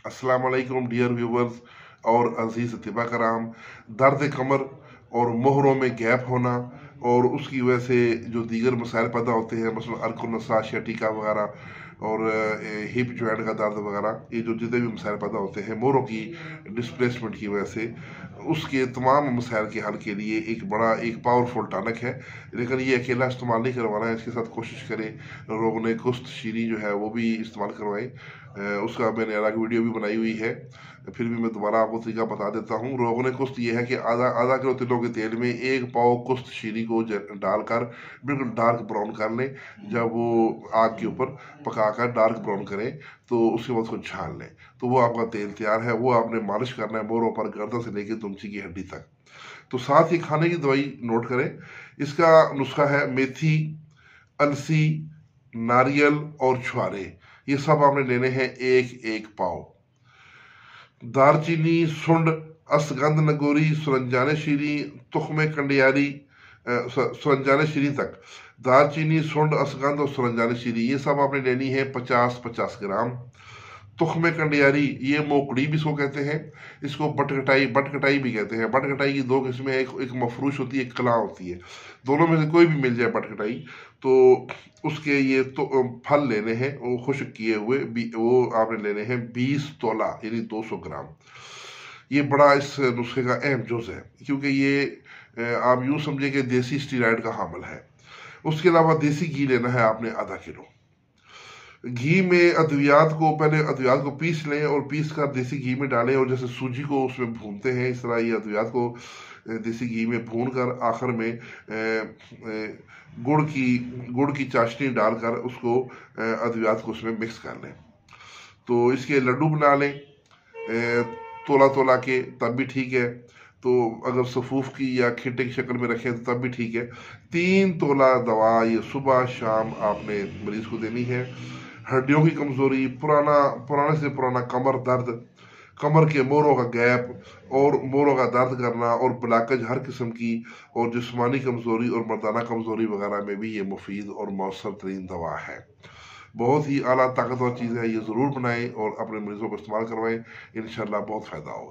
अस्सलाम वालेकुम dear viewers और अजीज़ तिबा कराम। दर्द कमर और मोहरों में गैप होना और उसकी वजह से जो दीगर मसाइल पैदा होते हैं, मसलन अर्कुनसा शटिका वगैरह और हिप जॉइंट का दर्द वगैरह, ये जो जितने भी मसाइल पैदा होते हैं मोहरों की डिस्प्लेसमेंट की वजह से, उसके तमाम मसाइल के हल के लिए एक पावरफुल टॉनिक है। लेकिन ये अकेला इस्तेमाल नहीं करवाना है, इसके साथ कोशिश करें रोगन कुश्त शीरी जो है वो भी इस्तेमाल करवाएं। उसका मैंने अलग वीडियो भी बनाई हुई है, फिर भी मैं दोबारा आपको तरीका बता देता हूँ। रोगन कुश्त ये है कि आधा आधा किलो तिलों के तेल में 1 पाव कुश्त शीरी को डालकर बिल्कुल डार्क ब्राउन कर लें। जब वो आग के ऊपर पकाकर डार्क ब्राउन करें तो उसके बाद उसको छान लें, तो वो आपका तेल तैयार है। वो आपने मालिश करना है मोरों पर, गर्दन से लेकर दुमची की हड्डी तक। तो साथ ही खाने की दवाई नोट करें। इसका नुस्खा है मेथी, अलसी, नारियल और छुआरे। ये सब आपने लेने हैं 1-1 पाव। दारचीनी, सुंड, असगंध नगोरी, सुरंजाने शीरी, तुख्मे कंडियारी, सुरंजाने शीरी तक। दारचीनी, सुंड, असगंध और सुरंजाने शीरी ये सब आपने लेनी है 50-50 ग्राम। तुख्मे कंडियारी, ये मोकड़ी भी इसको कहते हैं, इसको बटकटाई भी कहते हैं। बटकटाई की 2 किस्में, एक मफरूश होती है, एक कला होती है। दोनों में से कोई भी मिल जाए बटकटाई, तो उसके ये तो फल लेने हैं वो खुश्क किए हुए, वो आपने लेने हैं 20 तोला यानी 200 ग्राम। ये बड़ा इस नुस्खे का अहम जुज है, क्योंकि ये आप यूँ समझे कि देसी स्टीराइड का हामिल है। उसके अलावा देसी घी लेना है आपने आधा किलो। घी में पहले अद्वियात को पीस लें और पीस कर देसी घी में डालें, और जैसे सूजी को उसमें भूनते हैं इस तरह ये अद्वियात को देसी घी में भून कर आखिर में गुड़ की चाशनी डालकर उसको अद्वियात को उसमें मिक्स कर लें। तो इसके लड्डू बना लें तोला तोला के, तब भी ठीक है। तो अगर सफूफ की या खिट्टे की शक्ल में रखें तो तब भी ठीक है। 3 तोला दवा ये सुबह शाम आपने मरीज को देनी है। हड्डियों की कमजोरी, पुराने से पुराना कमर दर्द, कमर के मोरों का गैप और मोरों का दर्द करना और ब्लॉकेज हर किस्म की, और जिस्मानी कमजोरी और मर्दाना कमजोरी वगैरह में भी ये मुफीद और मौसर तरीन दवा है। बहुत ही आला ताकतवर चीज़ है, ये ज़रूर बनाएं और अपने मरीजों को इस्तेमाल करवाएं। इंशाल्लाह बहुत फ़ायदा होगा।